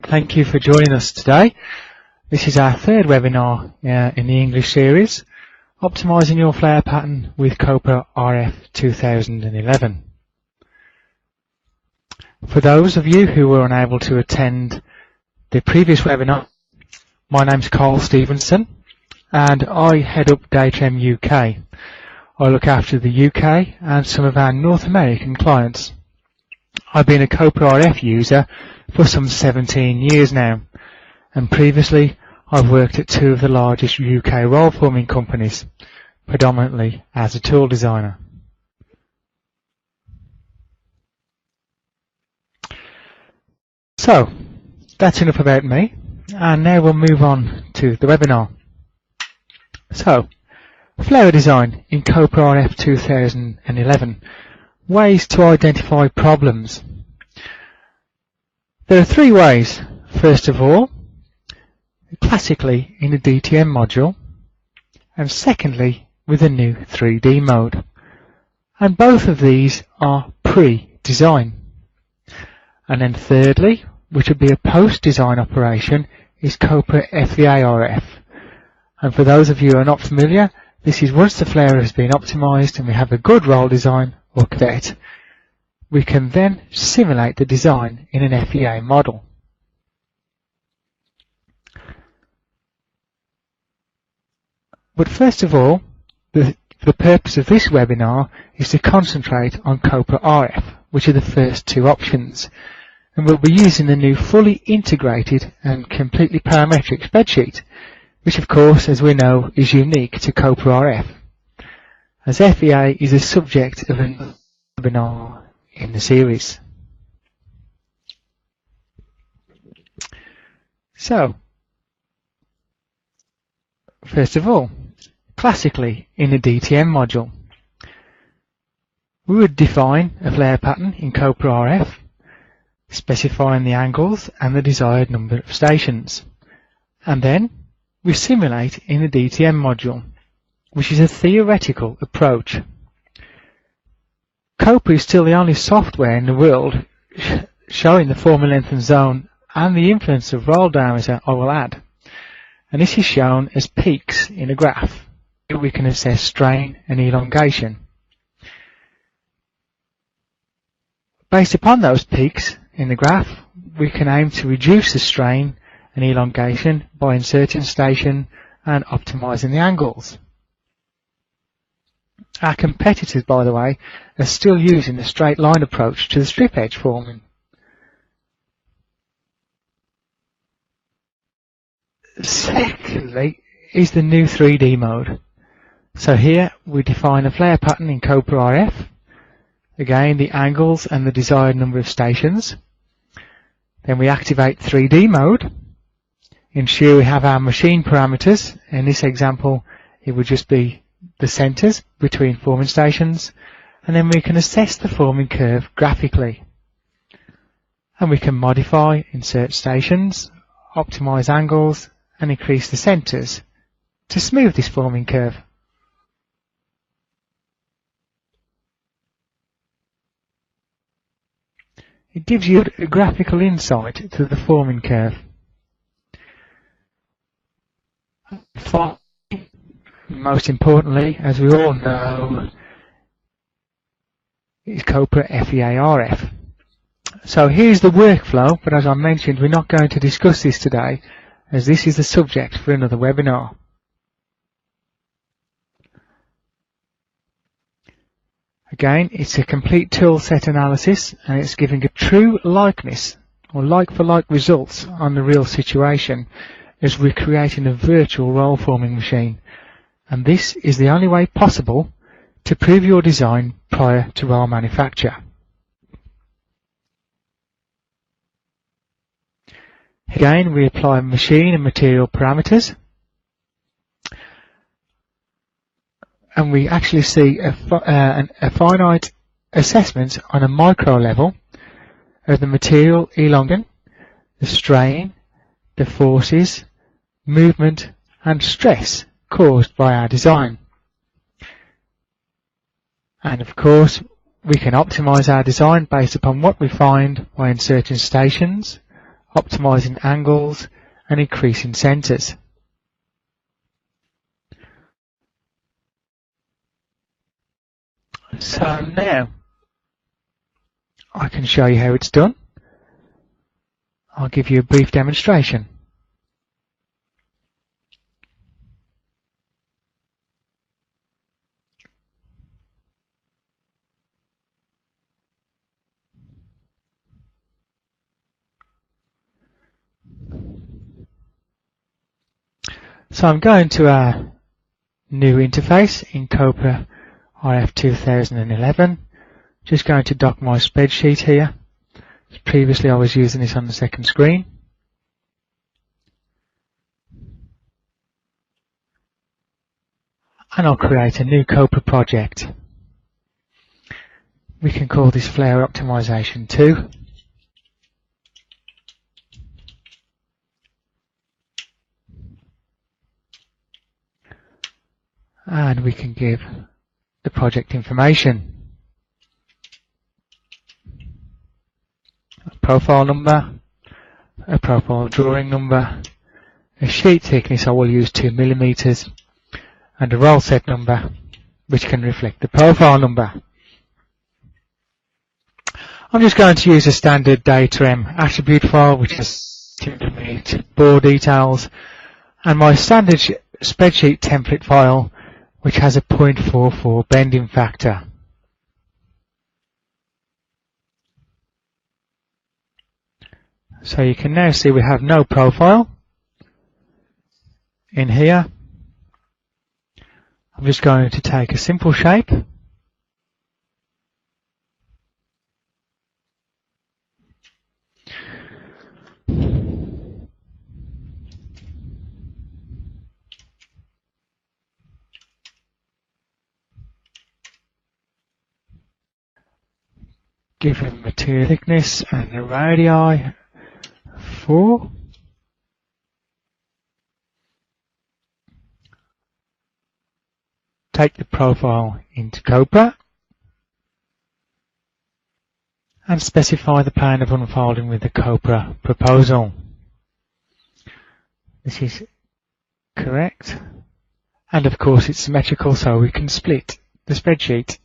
Thank you for joining us today. This is our third webinar in the English series, Optimising Your Flower Pattern with Copra RF 2011. For those of you who were unable to attend the previous webinar, my name's Carl Stevenson and I head up DataM UK. I look after the UK and some of our North American clients. I've been a Copra RF user for some 17 years now, and previously I've worked at two of the largest UK roll forming companies, predominantly as a tool designer. So, that's enough about me, and now we'll move on to the webinar. So, flower design in Copra RF 2011. Ways to identify problems. There are three ways. First of all, classically in the DTM module, and secondly with a new 3D mode. And both of these are pre-design. And then thirdly, which would be a post-design operation, is Copra FEA-RF. And for those of you who are not familiar, this is once the flower has been optimized and we have a good roll design or cadet, we can then simulate the design in an FEA model. But first of all, the purpose of this webinar is to concentrate on Copra RF, which are the first two options. And we'll be using the new fully integrated and completely parametric spreadsheet, which of course, as we know, is unique to Copra RF, as FEA is a subject of a webinar in the series. So, first of all, classically in the DTM module, we would define a flare pattern in Copra RF, specifying the angles and the desired number of stations, and then we simulate in the DTM module, which is a theoretical approach. Copra is still the only software in the world showing the forming length and zone and the influence of roll diameter, I will add. And this is shown as peaks in a graph. Here we can assess strain and elongation. Based upon those peaks in the graph, we can aim to reduce the strain and elongation by inserting station and optimizing the angles. Our competitors, by the way, are still using the straight line approach to the strip edge forming. Secondly is the new 3D mode. So here we define a flare pattern in Copra RF. Again, the angles and the desired number of stations. Then we activate 3D mode. Ensure we have our machine parameters. In this example, it would just be the centers between forming stations, and then we can assess the forming curve graphically. And we can modify, insert stations, optimize angles, and increase the centers to smooth this forming curve. It gives you a graphical insight to the forming curve. Most importantly, as we all know, is Copra FEA-RF. So here's the workflow, but as I mentioned, we're not going to discuss this today, as this is the subject for another webinar. Again, it's a complete tool set analysis, and it's giving a true likeness, or like-for-like results on the real situation, as we're creating a virtual roll forming machine. And this is the only way possible to prove your design prior to roll manufacture. Again, we apply machine and material parameters, and we actually see a finite assessment on a micro level of the material elongation, the strain, the forces, movement and stress caused by our design. And of course, we can optimize our design based upon what we find by inserting stations, optimizing angles and increasing centers. So now I can show you how it's done. I'll give you a brief demonstration. So I'm going to our new interface in Copra RF 2011. Just going to dock my spreadsheet here. Previously I was using this on the second screen. And I'll create a new Copra project. We can call this Flower Optimization 2. And we can give the project information. A profile number, a profile drawing number, a sheet thickness I will use 2 mm, and a roll set number which can reflect the profile number. I'm just going to use a standard datem attribute file which has bore details, and my standard spreadsheet template file which has a 0.44 bending factor. So you can now see we have no profile in here. I'm just going to take a simple shape . Give it material thickness and the radii 4. Take the profile into Copra and specify the plane of unfolding with the Copra proposal. This is correct, and of course it's symmetrical, so we can split the spreadsheet.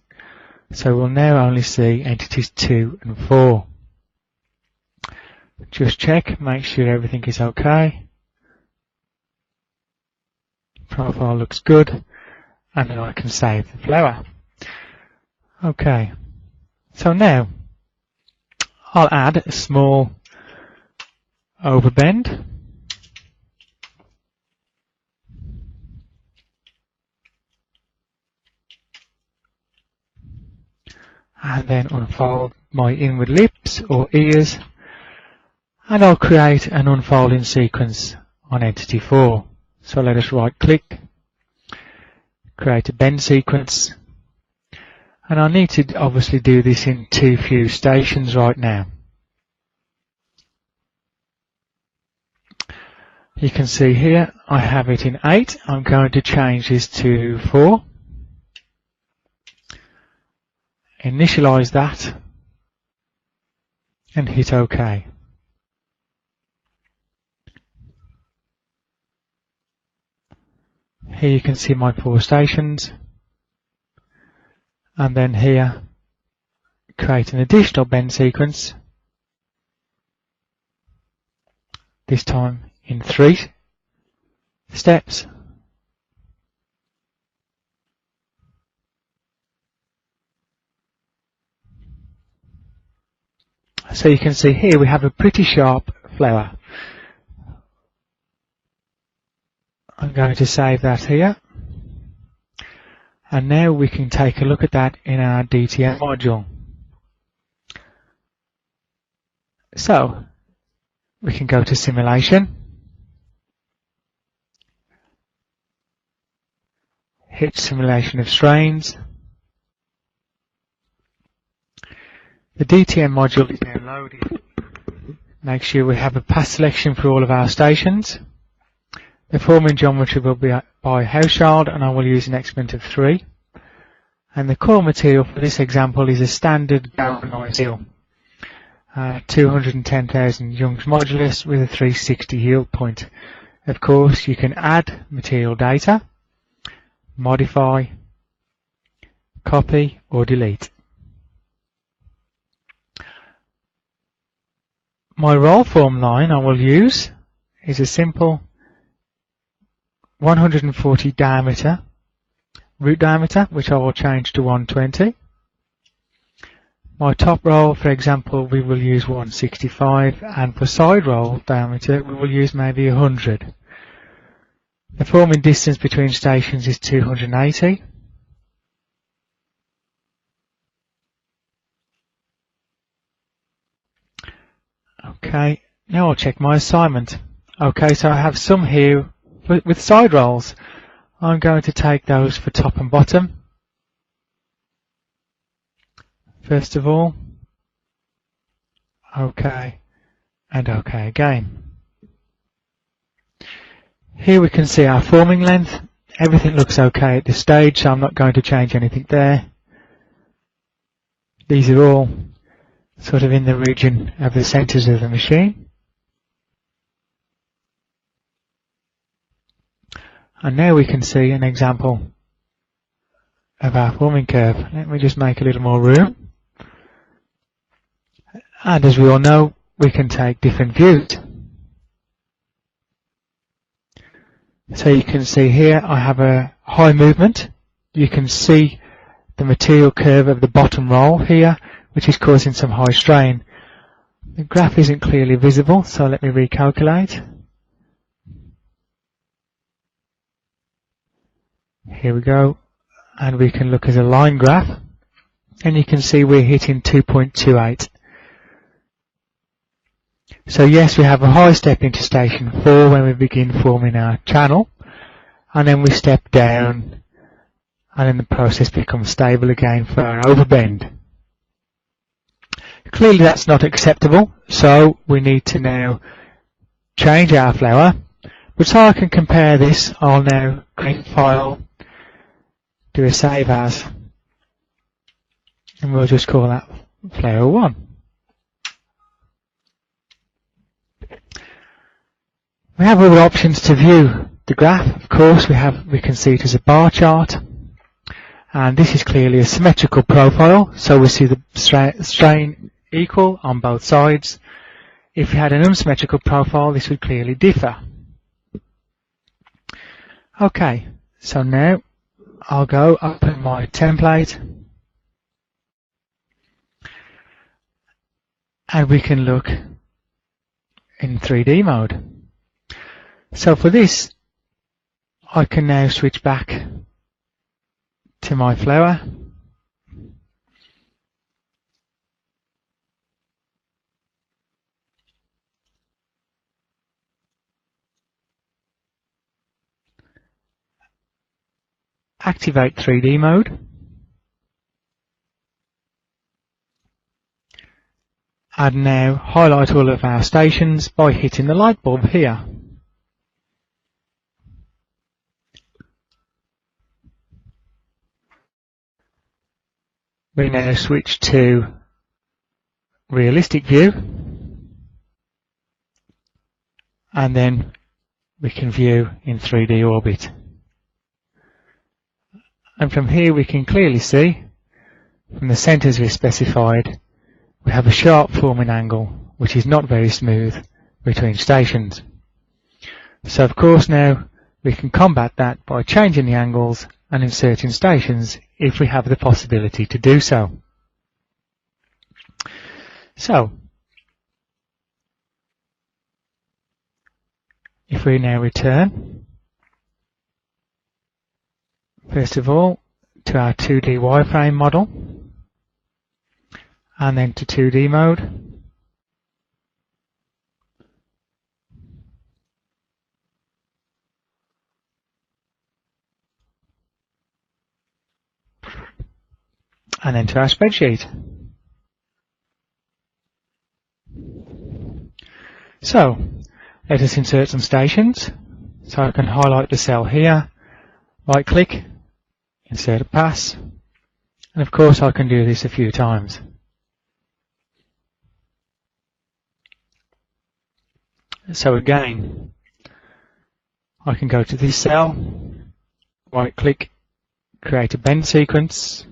So we'll now only see entities 2 and 4. Just check, make sure everything is okay. Profile looks good, and then I can save the flower. Okay, so now I'll add a small overbend. And then unfold my inward lips or ears, and I'll create an unfolding sequence on entity 4. So let us right click, create a bend sequence, and I need to obviously do this in 2 view stations right now. You can see here I have it in 8. I'm going to change this to 4. Initialize that and hit OK. Here you can see my 4 stations, and then here create an additional bend sequence, this time in 3 steps. So you can see here we have a pretty sharp flower. I'm going to save that here. And now we can take a look at that in our DTM module. So we can go to simulation, hit simulation of strains. The DTM module is now loaded. Make sure we have a path selection for all of our stations. The forming geometry will be by Hauschild, and I will use an exponent of 3. And the core material for this example is a standard galvanized steel. 210,000 Young's modulus with a 360 yield point. Of course, you can add material data, modify, copy or delete. My roll form line I will use is a simple 140 diameter, root diameter, which I will change to 120. My top roll, for example, we will use 165, and for side roll diameter we will use maybe 100. The forming distance between stations is 280. Okay, now I'll check my assignment. Okay, so I have some here with side rolls. I'm going to take those for top and bottom. First of all, OK, and OK again. Here we can see our forming length. Everything looks OK at this stage, so I'm not going to change anything there. These are all sort of in the region of the centres of the machine. And now we can see an example of our forming curve. Let me just make a little more room. And as we all know, we can take different views. So you can see here I have a high movement. You can see the material curve of the bottom roll here, which is causing some high strain. The graph isn't clearly visible, so let me recalculate. Here we go, and we can look at a line graph, and you can see we're hitting 2.28. So yes, we have a high step into station 4 when we begin forming our channel, and then we step down, and then the process becomes stable again for our overbend. Clearly that's not acceptable, so we need to now change our flower. But so I can compare this, I'll now create a file, do a save as, and we'll just call that flower 1. We have other options to view the graph. Of course, we can see it as a bar chart, and this is clearly a symmetrical profile, so we see the strain equal on both sides. If we had an unsymmetrical profile, this would clearly differ. Okay, so now I'll go open my template, and we can look in 3D mode. So for this, I can now switch back to my flower. Activate 3D mode. And now highlight all of our stations by hitting the light bulb here. We now switch to realistic view, and then we can view in 3D orbit. And from here we can clearly see, from the centres we specified, we have a sharp forming angle which is not very smooth between stations. So of course now we can combat that by changing the angles and inserting stations if we have the possibility to do so. So, if we now return, first of all, to our 2D wireframe model, and then to 2D mode, and then to our spreadsheet. So, let us insert some stations. So I can highlight the cell here, right click, insert a pass, and of course I can do this a few times. So again, I can go to this cell, right click, create a bend sequence,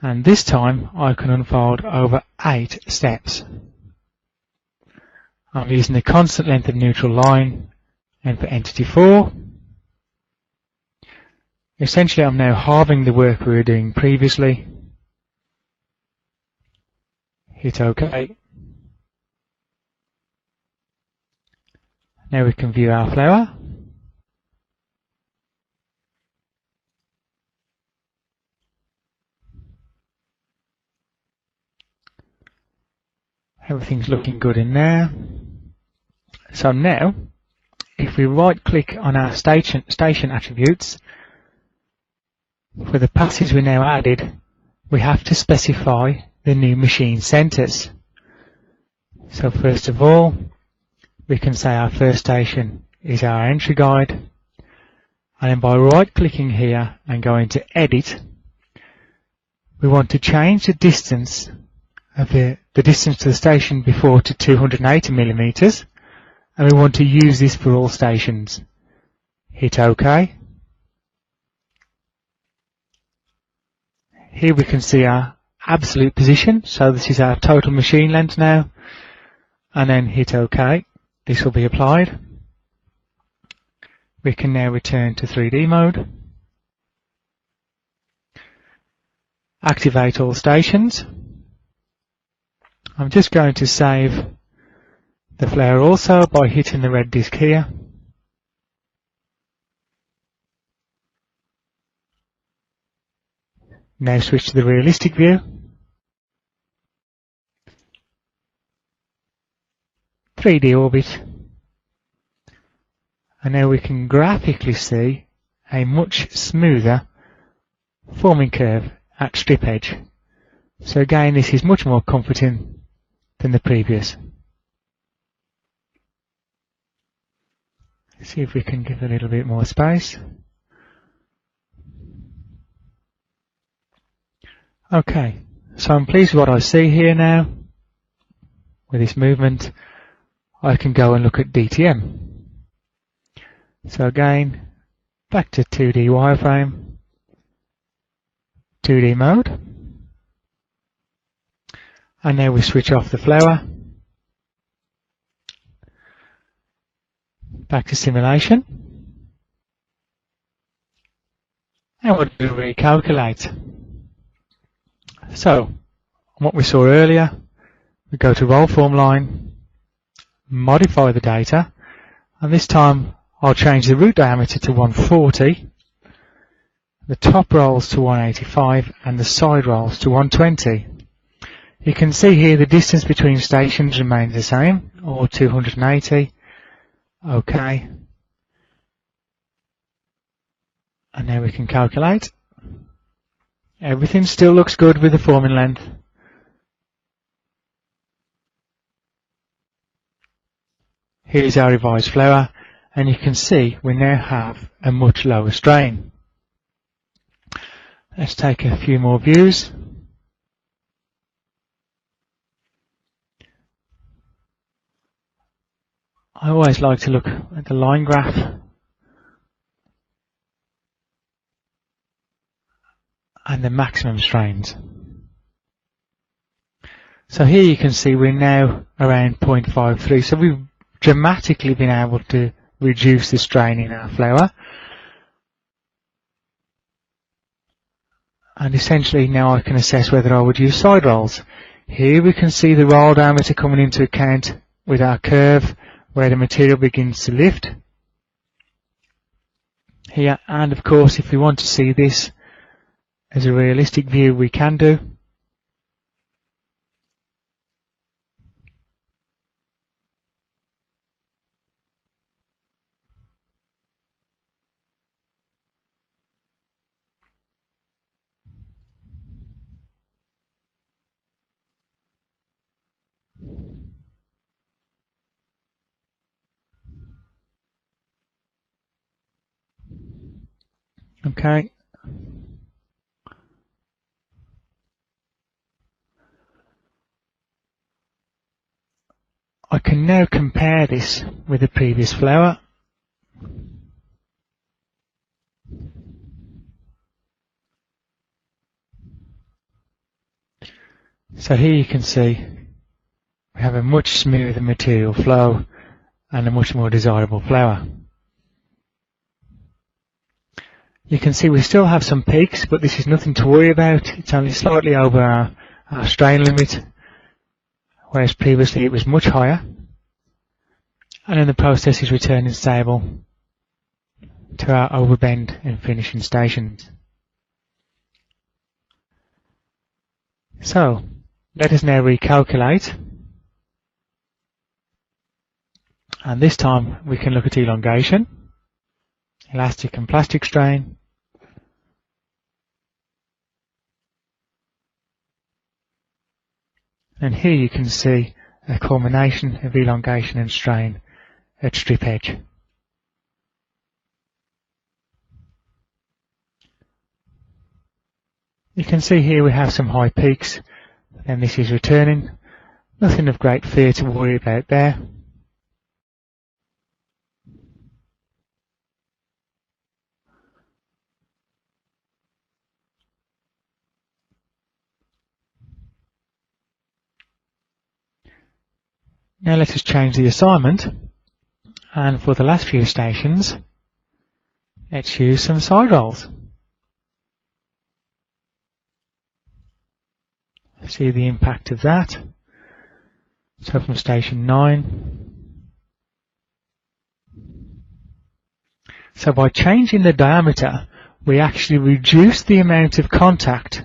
and this time I can unfold over 8 steps. I'm using the constant length of neutral line, and for entity 4, essentially I'm now halving the work we were doing previously. Hit OK. Now we can view our flower. Everything's looking good in there. So now, if we right click on our station attributes, for the passes we now added, we have to specify the new machine centers. So first of all, we can say our first station is our entry guide, and then by right clicking here and going to edit, we want to change the distance of the distance to the station before to 280 millimeters, and we want to use this for all stations. Hit OK. Here we can see our absolute position, so this is our total machine length now, and then hit OK. This will be applied. We can now return to 3D mode. Activate all stations. I'm just going to save the flower also by hitting the red disc here. Now switch to the realistic view. 3D orbit. And now we can graphically see a much smoother forming curve at strip edge. So again, this is much more comforting than the previous. See if we can give a little bit more space. Okay, so I'm pleased with what I see here now. With this movement, I can go and look at DTM. So again, back to 2D wireframe, 2D mode, and now we switch off the flower, back to simulation, and we'll do recalculate. So, what we saw earlier, we go to roll form line, modify the data, and this time I'll change the root diameter to 140, the top rolls to 185, and the side rolls to 120. You can see here the distance between stations remains the same, or 280. OK. And now we can calculate. Everything still looks good with the forming length. Here's our revised flower, and you can see we now have a much lower strain. Let's take a few more views. I always like to look at the line graph and the maximum strains. So here you can see we're now around 0.53, so we've dramatically been able to reduce the strain in our flower. And essentially now I can assess whether I would use side rolls. Here we can see the roll diameter coming into account with our curve where the material begins to lift. Here, and of course if we want to see this as a realistic view we can do. Okay. I can now compare this with the previous flower. So here you can see we have a much smoother material flow and a much more desirable flower. You can see we still have some peaks, but this is nothing to worry about. It's only slightly over our strain limit, whereas previously it was much higher. And then the process is returning stable to our overbend and finishing stations. So, let us now recalculate. And this time we can look at elongation, elastic and plastic strain, and here you can see a culmination of elongation and strain at strip edge. You can see here we have some high peaks, and this is returning. Nothing of great fear to worry about there. Now let us change the assignment, and for the last few stations, let's use some side rolls. See the impact of that. So from station 9. So by changing the diameter, we actually reduce the amount of contact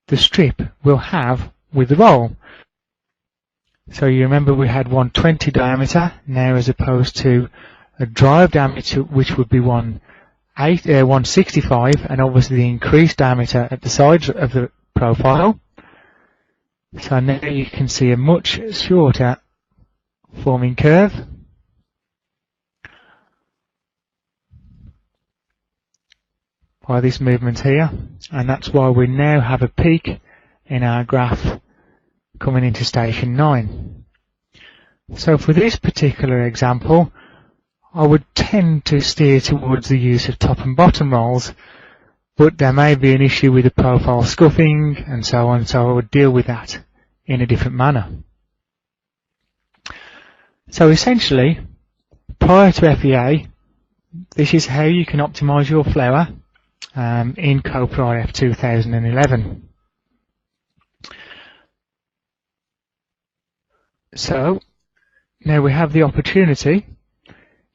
the strip will have with the roll. So you remember we had 120 diameter now, as opposed to a drive diameter which would be 165, and obviously the increased diameter at the sides of the profile. So now you can see a much shorter forming curve. By this movement here, and that's why we now have a peak in our graph coming into station 9. So for this particular example, I would tend to steer towards the use of top and bottom rolls, but there may be an issue with the profile scuffing and so on, so I would deal with that in a different manner. So essentially, prior to FEA, this is how you can optimize your flower in Copra IF 2011. So now we have the opportunity,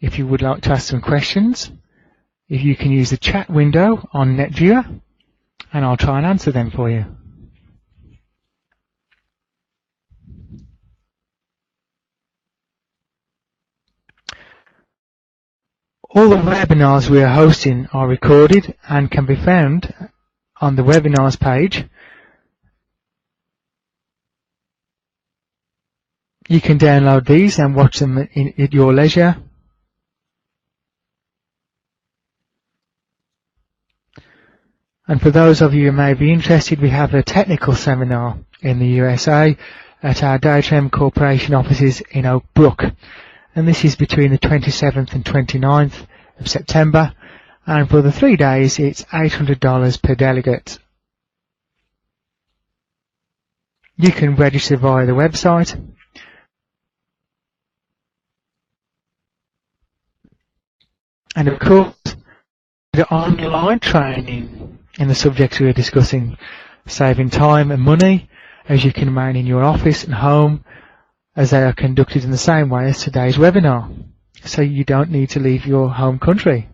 if you would like to ask some questions, if you can use the chat window on NetViewer, and I'll try and answer them for you. All the webinars we are hosting are recorded and can be found on the webinars page. You can download these and watch them at your leisure. And for those of you who may be interested, we have a technical seminar in the USA at our Daytime Corporation offices in Oak Brook. And this is between the 27th and 29th of September. And for the 3 days, it's $800 per delegate. You can register via the website. And of course, the online training in the subjects we are discussing, saving time and money, as you can remain in your office and home, as they are conducted in the same way as today's webinar. So you don't need to leave your home country.